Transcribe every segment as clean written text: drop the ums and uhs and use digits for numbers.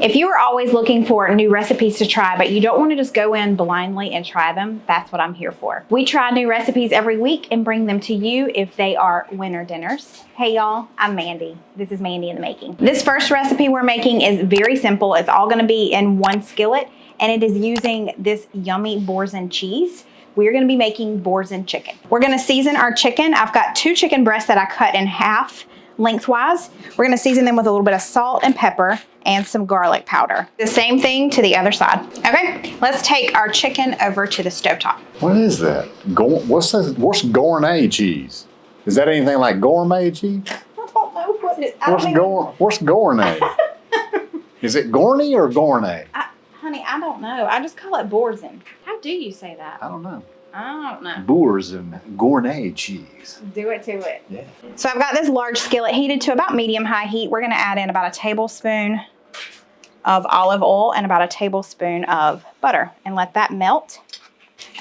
If you are always looking for new recipes to try, but you don't want to just go in blindly and try them, that's what I'm here for. We try new recipes every week and bring them to you if they are winter dinners. Hey y'all, I'm Mandy. This is Mandy in the Making. This first recipe we're making is very simple. It's all gonna be in one skillet, and it is using this yummy Boursin cheese. We're gonna be making Boursin chicken. We're gonna season our chicken. I've got 2 chicken breasts that I cut in half lengthwise. We're gonna season them with a little bit of salt and pepper and some garlic powder. The same thing to the other side. Okay, let's take our chicken over to the stovetop. What is that? What's gourmet cheese? Is that anything like gourmet cheese? I don't know what it is. What's gourmet? Is it gourmet or gourmet? Honey, I don't know. I just call it Boursin. How do you say that? I don't know. I don't know. Boursin gourmet cheese. Do it to it. Yeah. So I've got this large skillet heated to about medium-high heat. We're gonna add in about a tablespoon of olive oil and about a tablespoon of butter and let that melt.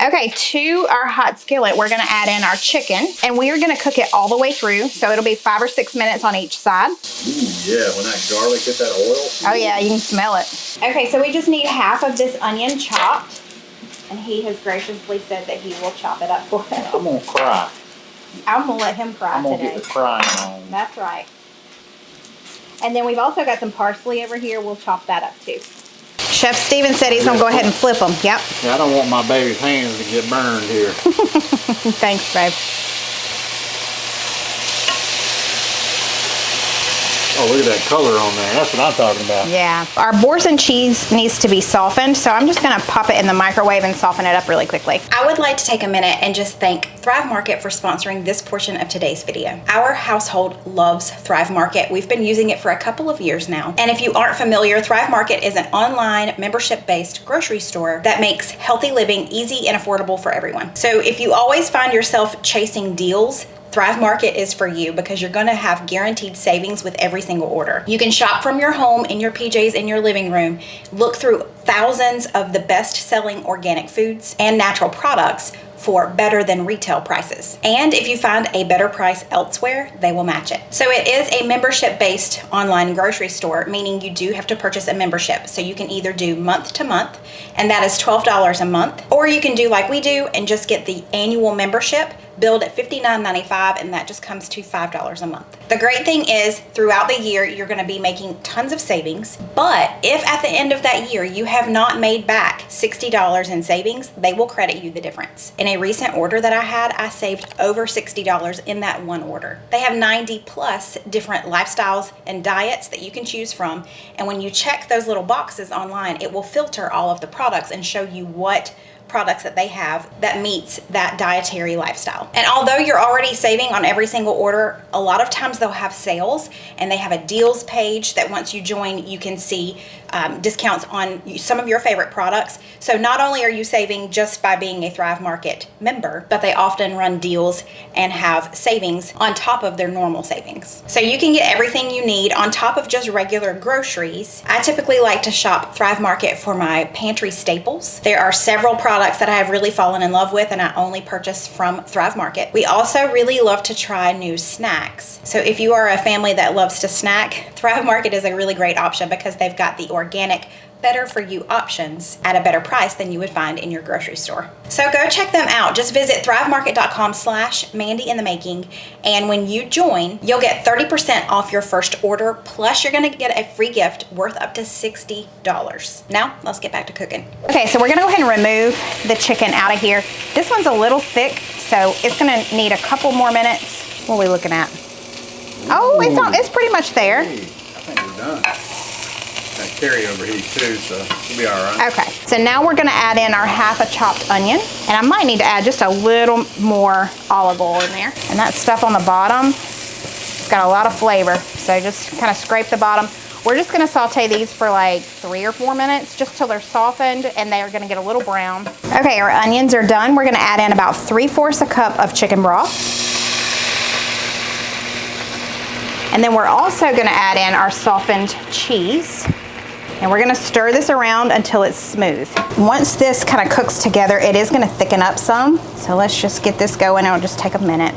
Okay, to our hot skillet, we're gonna add in our chicken, and we are gonna cook it all the way through. So it'll be 5 or 6 minutes on each side. Ooh, yeah, when that garlic hit that oil. Oh yeah, you can smell it. Okay, so we just need half of this onion chopped, and he has graciously said that he will chop it up for us. I'm gonna cry. I'm gonna let him cry I'm gonna today. get the crying on. That's right. And then we've also got some parsley over here. We'll chop that up too. Chef Steven said he's gonna go ahead and flip them. Yep. Yeah, I don't want my baby's hands to get burned here. Thanks, babe. Oh, look at that color on there. That's what I'm talking about. Yeah. Our Boursin cheese needs to be softened, so I'm just gonna pop it in the microwave and soften it up really quickly. I would like to take a minute and just thank Thrive Market for sponsoring this portion of today's video. Our household loves Thrive Market. We've been using it for a couple of years now. And if you aren't familiar, Thrive Market is an online membership-based grocery store that makes healthy living easy and affordable for everyone. So if you always find yourself chasing deals, Thrive Market is for you because you're gonna have guaranteed savings with every single order. You can shop from your home in your PJs in your living room, look through thousands of the best-selling organic foods and natural products for better than retail prices. And if you find a better price elsewhere, they will match it. So it is a membership-based online grocery store, meaning you do have to purchase a membership. So you can either do month to month, and that is $12 a month, or you can do like we do and just get the annual membership billed at $59.95, and that just comes to $5 a month. The great thing is throughout the year, you're gonna be making tons of savings, but if at the end of that year, you have not made back $60 in savings, they will credit you the difference. In a recent order that I had, I saved over $60 in that one order. They have 90 plus different lifestyles and diets that you can choose from, and when you check those little boxes online, it will filter all of the products and show you what products that they have that meets that dietary lifestyle. And although you're already saving on every single order, a lot of times they'll have sales, and they have a deals page that once you join, you can see discounts on some of your favorite products. So not only are you saving just by being a Thrive Market member, but they often run deals and have savings on top of their normal savings. So you can get everything you need on top of just regular groceries. I typically like to shop Thrive Market for my pantry staples. There are several products that I have really fallen in love with, and I only purchase from Thrive Market. We also really love to try new snacks. So if you are a family that loves to snack, Thrive Market is a really great option because they've got the organic, better for you options at a better price than you would find in your grocery store. So go check them out. Just visit thrivemarket.com/mandyinthemaking, and when you join, you'll get 30% off your first order, plus you're gonna get a free gift worth up to $60. Now, let's get back to cooking. Okay, so we're gonna go ahead and remove the chicken out of here. This one's a little thick, so it's gonna need a couple more minutes. What are we looking at? Oh, it's pretty much there. Hey, I think we're done. Got carry over heat too, so we'll be all right. Okay, so now we're gonna add in our half a chopped onion, and I might need to add just a little more olive oil in there. And that stuff on the bottom, it's got a lot of flavor, so just kind of scrape the bottom. We're just gonna saute these for like 3 or 4 minutes, just till they're softened and they're gonna get a little brown. Okay, our onions are done. We're gonna add in about 3/4 a cup of chicken broth. And then we're also gonna add in our softened cheese. And we're gonna stir this around until it's smooth. Once this kind of cooks together, it is gonna thicken up some. So let's just get this going. It'll just take a minute.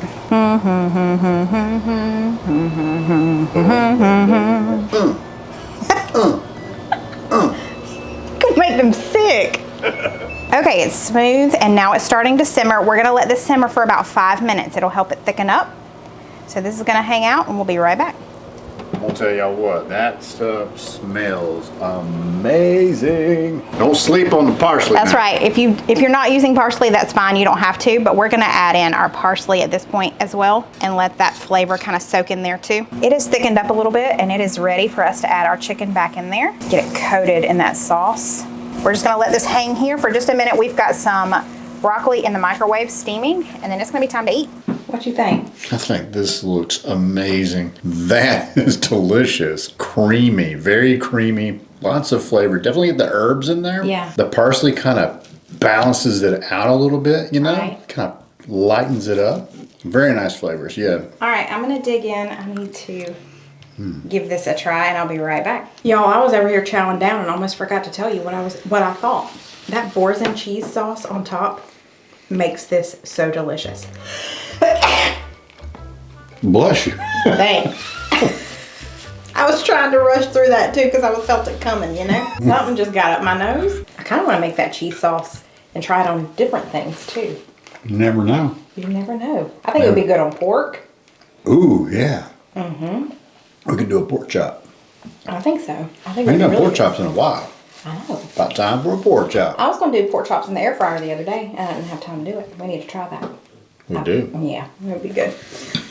Make them sick. Okay, it's smooth and now it's starting to simmer. We're gonna let this simmer for about 5 minutes. It'll help it thicken up. So this is gonna hang out and we'll be right back. I'm gonna tell y'all what, that stuff smells amazing. Don't sleep on the parsley. That's now. right. If you're not using parsley, that's fine. You don't have to, but we're gonna add in our parsley at this point as well and let that flavor kind of soak in there too. It is thickened up a little bit and it is ready for us to add our chicken back in there. Get it coated in that sauce. We're just gonna let this hang here for just a minute. We've got some broccoli in the microwave steaming and then it's gonna be time to eat. What you think? I think this looks amazing. That is delicious. Creamy, very creamy. Lots of flavor. Definitely get the herbs in there. Yeah. The parsley kind of balances it out a little bit, you know? Right. Kind of lightens it up. Very nice flavors, yeah. All right, I'm gonna dig in. I need to give this a try and I'll be right back. Y'all, I was over here chowing down and almost forgot to tell you what I thought. That Boursin cheese sauce on top makes this so delicious. Bless you. Thanks. I was trying to rush through that too because I felt it coming, you know? Something just got up my nose. I kind of want to make that cheese sauce and try it on different things too. You never know. You never know. I think it would be good on pork. Ooh, yeah. Mm-hmm. We could do a pork chop. I think so. I think We haven't done really pork good. chops in a while. I know. About time for a pork chop. I was going to do pork chops in the air fryer the other day and I didn't have time to do it. We need to try that. We do. Yeah, it would be good.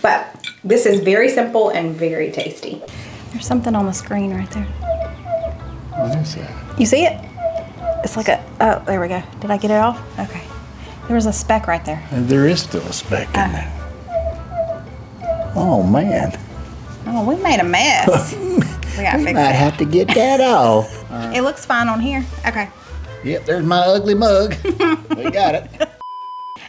But this is very simple and very tasty. There's something on the screen right there. What is that? You see it? It's like a, oh, there we go. Did I get it off? Okay. There was a speck right there. There is still a speck in there. Oh, man. Oh, we made a mess. We gotta fix Might it. have to get that off. It looks fine on here. Okay. Yep, there's my ugly mug. We got it.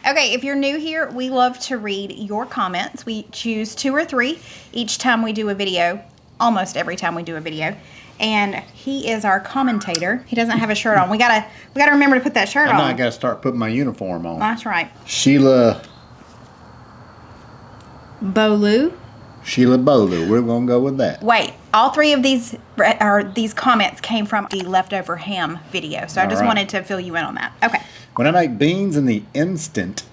Okay, if you're new here, we love to read your comments. We choose 2 or 3 each time we do a video, almost every time we do a video. And he is our commentator. He doesn't have a shirt on. We gotta remember to put that shirt on. I gotta start putting my uniform on. That's right. Sheila Bolu. We're gonna go with that. Wait, all 3 of these comments came from the leftover ham video. So I just wanted to fill you in on that. Okay. When I make beans in the Instant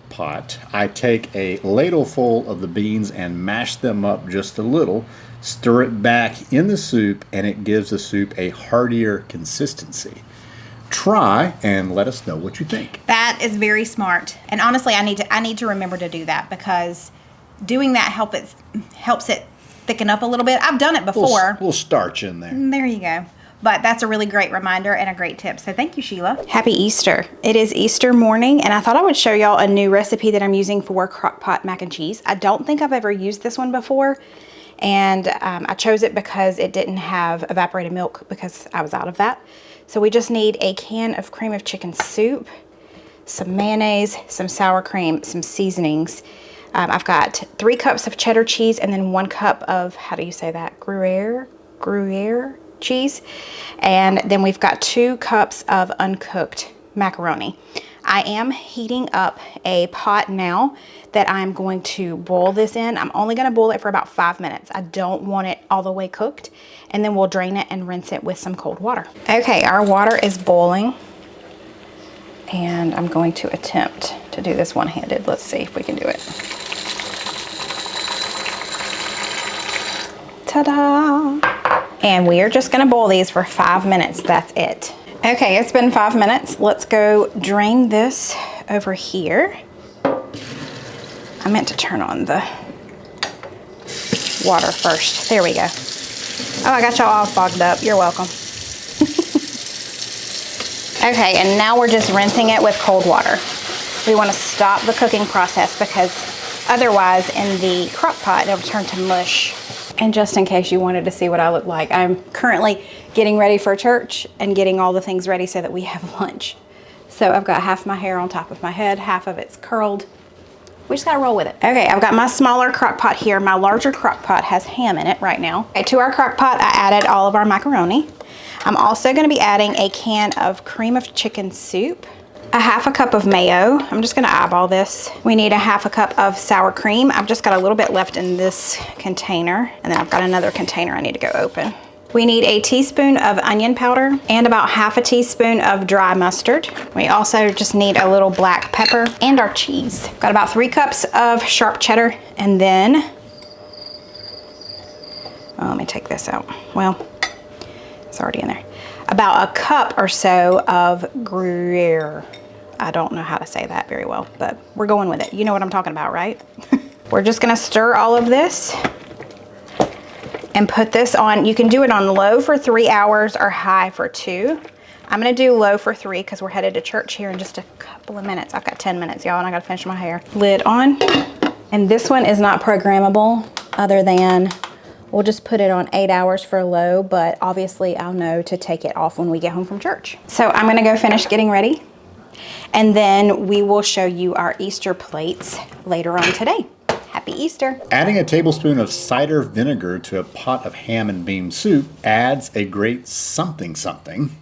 Pot, I take a ladle full of the beans and mash them up just a little, stir it back in the soup, and it gives the soup a heartier consistency. Try and let us know what you think. That is very smart. And honestly, I need to remember to do that because doing that helps it thicken up a little bit. I've done it before. Little starch in there. There you go. But that's a really great reminder and a great tip. So thank you, Sheila. Happy Easter. It is Easter morning and I thought I would show y'all a new recipe that I'm using for Crockpot Mac and Cheese. I don't think I've ever used this one before. And I chose it because it didn't have evaporated milk because I was out of that. So we just need a can of cream of chicken soup, some mayonnaise, some sour cream, some seasonings. I've got 3 cups of cheddar cheese and then 1 cup of, how do you say that? Gruyere cheese. And then we've got 2 cups of uncooked macaroni. I am heating up a pot now that I'm going to boil this in. I'm only going to boil it for about 5 minutes. I don't want it all the way cooked. And then we'll drain it and rinse it with some cold water. Okay, our water is boiling. And I'm going to attempt to do this one-handed. Let's see if we can do it. Ta-da! And we are just gonna boil these for 5 minutes, that's it. Okay, it's been 5 minutes. Let's go drain this over here. I meant to turn on the water first. There we go. Oh, I got y'all all fogged up. You're welcome. Okay, and now we're just rinsing it with cold water. We want to stop the cooking process because otherwise in the crock pot it'll turn to mush. And just in case you wanted to see what I look like, I'm currently getting ready for church and getting all the things ready so that we have lunch. So I've got half my hair on top of my head, half of it's curled. We just gotta roll with it. Okay, I've got my smaller crock pot here. My larger crock pot has ham in it right now. Okay, to our crock pot, I added all of our macaroni. I'm also gonna be adding a can of cream of chicken soup, a half a cup of mayo. I'm just gonna eyeball this. We need a half a cup of sour cream. I've just got a little bit left in this container, and then I've got another container I need to go open. We need a teaspoon of onion powder and about half a teaspoon of dry mustard. We also just need a little black pepper and our cheese. Got about 3 cups of sharp cheddar, and then, oh, let me take this out. Well, it's already in there. About a cup or so of Gruyere. I don't know how to say that very well, but we're going with it. You know what I'm talking about, right? We're just gonna stir all of this and put this on. You can do it on low for 3 hours or high for 2. I'm gonna do low for 3 because we're headed to church here in just a couple of minutes. I've got 10 minutes, y'all, and I gotta finish my hair. Lid on. And this one is not programmable other than we'll just put it on 8 hours for low, but obviously I'll know to take it off when we get home from church. So I'm gonna go finish getting ready, and then we will show you our Easter plates later on today. Happy Easter. Adding a tablespoon of cider vinegar to a pot of ham and bean soup adds a great something.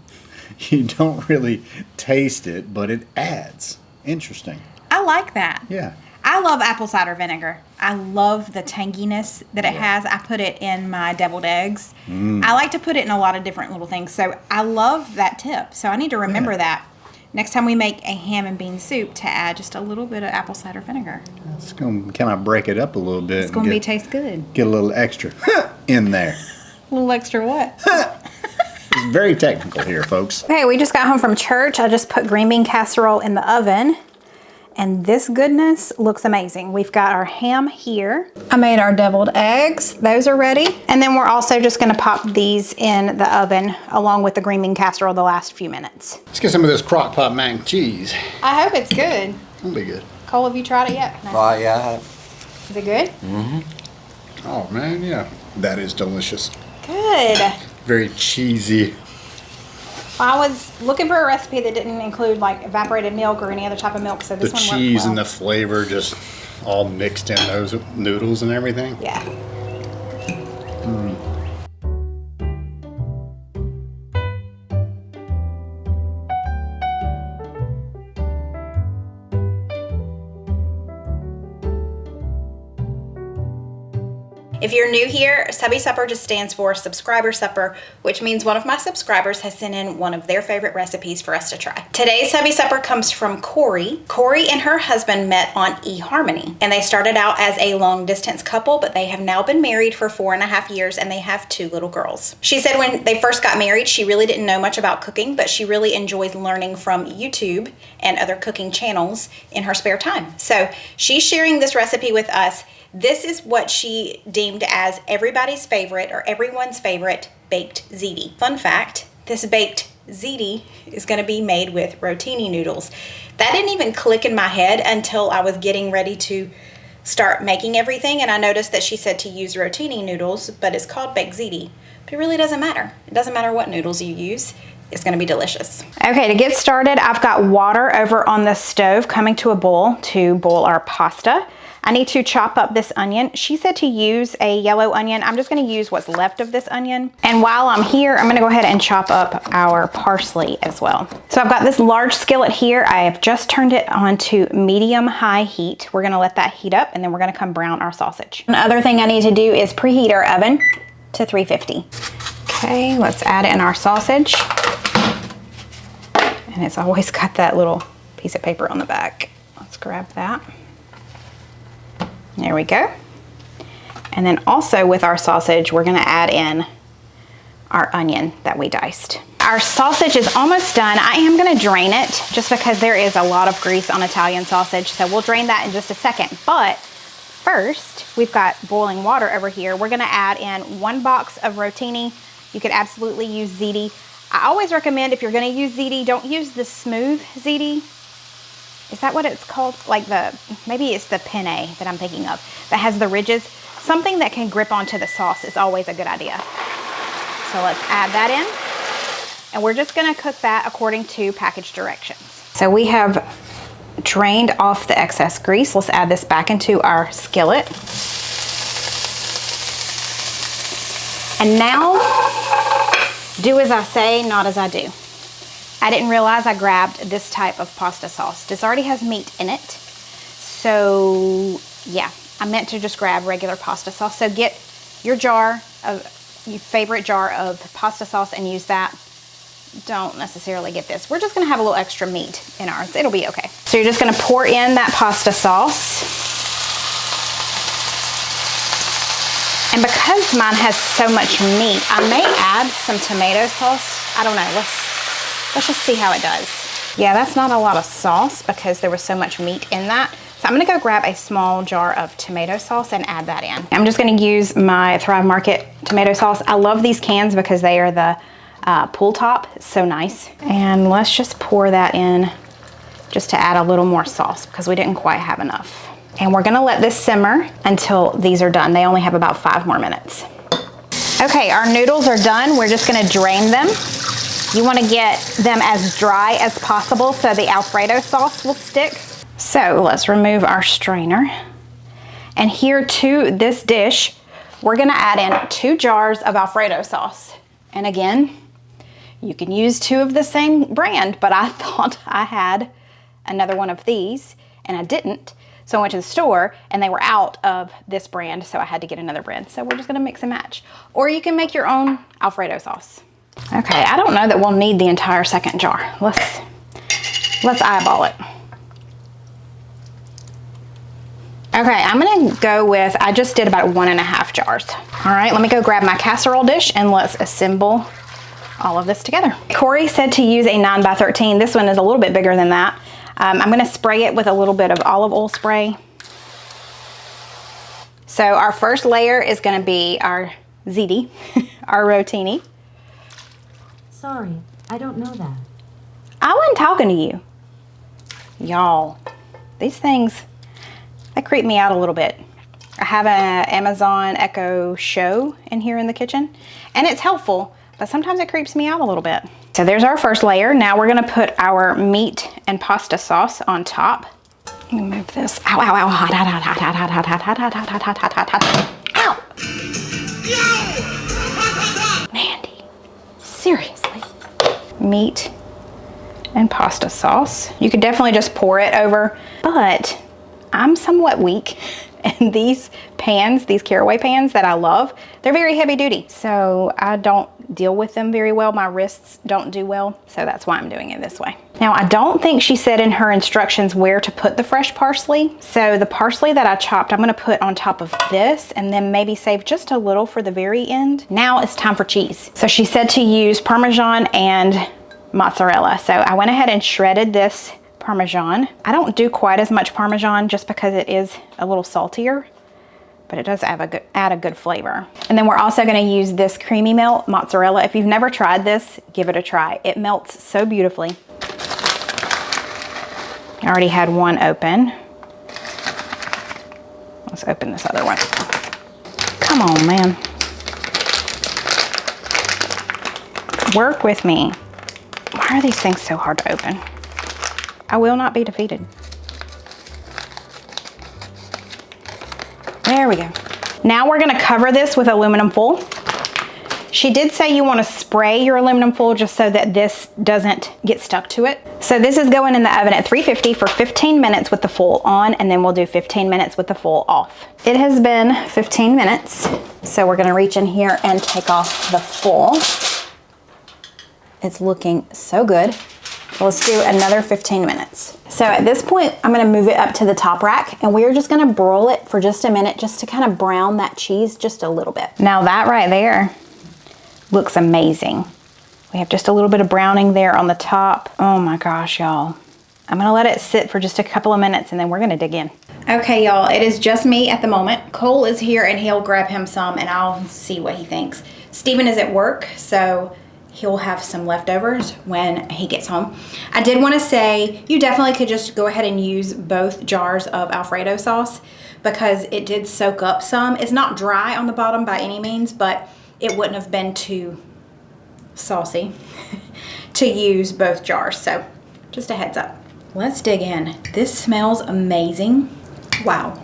You don't really taste it, but it adds. Interesting. I like that. Yeah. I love apple cider vinegar. I love the tanginess that it has. I put it in my deviled eggs. I like to put it in a lot of different little things. So I love that tip. So I need to remember that next time we make a ham and bean soup to add just a little bit of apple cider vinegar. It's going to kind of break it up a little bit. It's going to taste good. Get a little extra in there. A little extra what? It's very technical here, folks. Okay, we just got home from church. I just put green bean casserole in the oven. And this goodness looks amazing. We've got our ham here. I made our deviled eggs. Those are ready. And then we're also just gonna pop these in the oven along with the green bean casserole the last few minutes. Let's get some of this Crockpot Mac and cheese. I hope it's good. It'll be good. Cole, have you tried it yet? No. Yeah, I have. Is it good? Mm-hmm. Oh, man, yeah. That is delicious. Good. Very cheesy. Well, I was looking for a recipe that didn't include like evaporated milk or any other type of milk, so this The one worked cheese well. and the flavor just all mixed in those noodles and everything. Yeah. If you're new here, Subbie Supper just stands for Subscriber Supper, which means one of my subscribers has sent in one of their favorite recipes for us to try. Today's Subbie Supper comes from Corie. Corie and her husband met on eHarmony, and they started out as a long distance couple, but they have now been married for 4.5 years, and they have 2 little girls. She said when they first got married, she really didn't know much about cooking, but she really enjoys learning from YouTube and other cooking channels in her spare time. So she's sharing this recipe with us. This is what she deemed as everybody's favorite or everyone's favorite baked ziti. Fun fact, this baked ziti is going to be made with rotini noodles. That didn't even click in my head until I was getting ready to start making everything, and I noticed that she said to use rotini noodles, but it's called baked ziti. But it really doesn't matter. It doesn't matter what noodles you use. It's going to be delicious. Okay, to get started, I've got water over on the stove coming to a boil to boil our pasta. I need to chop up this onion. She said to use a yellow onion. I'm just gonna use what's left of this onion. And while I'm here, I'm gonna go ahead and chop up our parsley as well. So I've got this large skillet here. I have just turned it on to medium-high heat. We're gonna let that heat up, and then we're gonna come brown our sausage. Another thing I need to do is preheat our oven to 350. Okay, let's add in our sausage. And it's always got that little piece of paper on the back. Let's grab that. There we go. And then also with our sausage, we're gonna add in our onion that we diced. Our sausage is almost done. I am gonna drain it just because there is a lot of grease on Italian sausage, so we'll drain that in just a second. But first, we've got boiling water over here. We're gonna add in 1 box of rotini. You could absolutely use ziti. I always recommend if you're gonna use ziti, don't use the smooth ziti. Is that what it's called? Like maybe it's the penne that I'm thinking of, that has the ridges. Something that can grip onto the sauce is always a good idea. So let's add that in. And we're just gonna cook that according to package directions. So we have drained off the excess grease. Let's add this back into our skillet. And now, do as I say, not as I do. I didn't realize I grabbed this type of pasta sauce. This already has meat in it. So yeah, I meant to just grab regular pasta sauce. So get your jar of favorite jar of pasta sauce and use that, don't necessarily get this. We're just gonna have a little extra meat in ours. It'll be okay. So you're just gonna pour in that pasta sauce. And because mine has so much meat, I may add some tomato sauce. I don't know, let's just see how it does. Yeah, that's not a lot of sauce because there was so much meat in that. So I'm gonna go grab a small jar of tomato sauce and add that in. I'm just gonna use my Thrive Market tomato sauce. I love these cans because they are the pull top. It's so nice. And let's just pour that in just to add a little more sauce because we didn't quite have enough. And we're gonna let this simmer until these are done. They only have about 5 more minutes. Okay, our noodles are done. We're just gonna drain them. You wanna get them as dry as possible so the Alfredo sauce will stick. So let's remove our strainer. And here to this dish, we're gonna add in 2 jars of Alfredo sauce. And again, you can use 2 of the same brand, but I thought I had another one of these and I didn't. So I went to the store and they were out of this brand, so I had to get another brand. So we're just gonna mix and match. Or you can make your own Alfredo sauce. Okay, I don't know that we'll need the entire second jar. Let's eyeball it. Okay, I'm gonna go with, I just did about 1.5 jars. All right, let me go grab my casserole dish and let's assemble all of this together. Corie said to use a 9x13. This one is a little bit bigger than that. I'm gonna spray it with a little bit of olive oil spray. So our first layer is gonna be our ziti, our rotini. Sorry, I don't know that. I wasn't talking to you. Y'all, these things, they creep me out a little bit. I have an Amazon Echo Show in here in the kitchen, and it's helpful, but sometimes it creeps me out a little bit. So there's our first layer. Now we're gonna put our meat and pasta sauce on top. Let me move this. Ow, ow, ow, hot, hot, hot, hot, hot, hot, hot, hot, hot, hot, hot, hot, hot, hot, hot. Ow! Mandy, seriously. Meat and pasta sauce. You could definitely just pour it over, but I'm somewhat weak. And these pans, these caraway pans that I love, they're very heavy duty. So I don't deal with them very well. My wrists don't do well. So that's why I'm doing it this way. Now, I don't think she said in her instructions where to put the fresh parsley. So the parsley that I chopped, I'm gonna put on top of this and then maybe save just a little for the very end. Now it's time for cheese. So she said to use Parmesan and mozzarella. So I went ahead and shredded this Parmesan. I don't do quite as much Parmesan just because it is a little saltier, but it does add a good flavor. And then we're also gonna use this creamy melt mozzarella. If you've never tried this, give it a try. It melts so beautifully. I already had one open. Let's open this other one. Come on, man. Work with me. Why are these things so hard to open? I will not be defeated. There we go. Now we're gonna cover this with aluminum foil. She did say you wanna spray your aluminum foil just so that this doesn't get stuck to it. So this is going in the oven at 350 for 15 minutes with the foil on, and then we'll do 15 minutes with the foil off. It has been 15 minutes, so we're gonna reach in here and take off the foil. It's looking so good. Let's do another 15 minutes. So at this point, I'm gonna move it up to the top rack and we're just gonna broil it for just a minute just to kind of brown that cheese just a little bit. Now that right there looks amazing. We have just a little bit of browning there on the top. Oh my gosh, y'all. I'm gonna let it sit for just a couple of minutes and then we're gonna dig in. Okay, y'all, it is just me at the moment. Cole is here and he'll grab him some and I'll see what he thinks. Steven is at work, so he'll have some leftovers when he gets home. I did want to say you definitely could just go ahead and use both jars of Alfredo sauce because it did soak up some. It's not dry on the bottom by any means, but it wouldn't have been too saucy to use both jars. So just a heads up. Let's dig in. This smells amazing. Wow.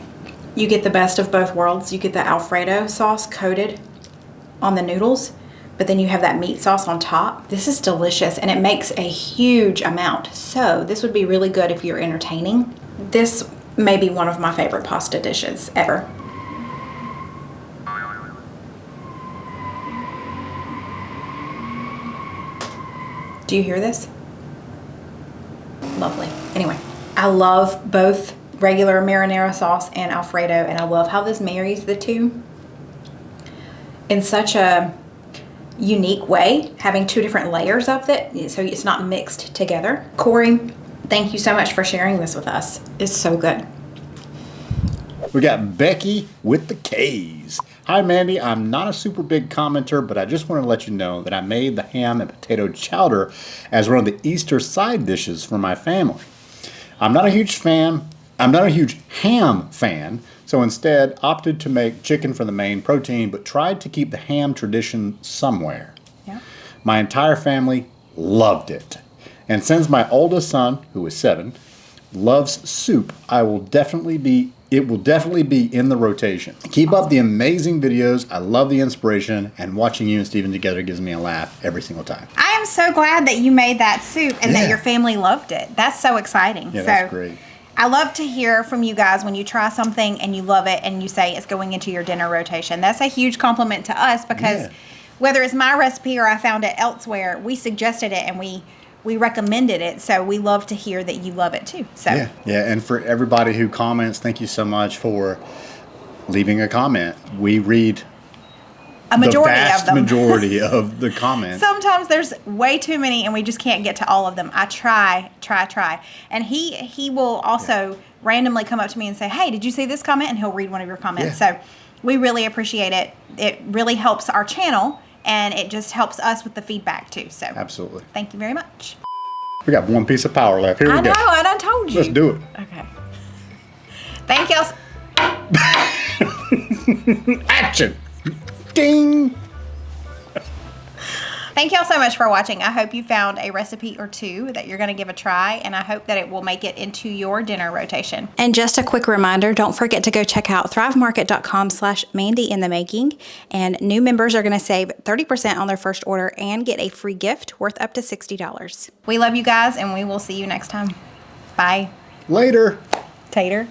You get the best of both worlds. You get the Alfredo sauce coated on the noodles, but then you have that meat sauce on top. This is delicious and it makes a huge amount. So this would be really good if you're entertaining. This may be one of my favorite pasta dishes ever. Do you hear this? Lovely. Anyway, I love both regular marinara sauce and Alfredo, and I love how this marries the two in such a unique way, having two different layers of it, so it's not mixed together. Corie, thank you so much for sharing this with us. It's so good. We got Becky with the K's. Hi Mandy, I'm not a super big commenter, but I just want to let you know that I made the ham and potato chowder as one of the Easter side dishes for my family. I'm not a huge ham fan, so instead opted to make chicken for the main protein, but tried to keep the ham tradition somewhere. Yeah. My entire family loved it. And since my oldest son, who is 7, loves soup, it will definitely be in the rotation. Keep up the amazing videos. I love the inspiration, and watching you and Steven together gives me a laugh every single time. I am so glad that you made that soup and that your family loved it. That's so exciting. Yeah, that's great. I love to hear from you guys when you try something and you love it and you say it's going into your dinner rotation. That's a huge compliment to us, because whether it's my recipe or I found it elsewhere, we suggested it and we recommended it, so we love to hear that you love it too. So yeah, and for everybody who comments, thank you so much for leaving a comment. We read a majority the vast of them. majority of the comments. Sometimes there's way too many and we just can't get to all of them. I try. And he will also randomly come up to me and say, hey, did you see this comment? And he'll read one of your comments. So we really appreciate it. It really helps our channel, and it just helps us with the feedback too. So absolutely. Thank you very much. We got one piece of power left. Here we go. I know, I done told you. Let's do it. Okay. Thank y'all. Action. Ding. Thank y'all so much for watching. I hope you found a recipe or two that you're going to give a try, and I hope that it will make it into your dinner rotation. And just a quick reminder, don't forget to go check out thrivemarket.com/mandyinthemaking, and new members are going to save 30% on their first order and get a free gift worth up to $60. We love you guys, and we will see you next time. Bye. Later. Tater.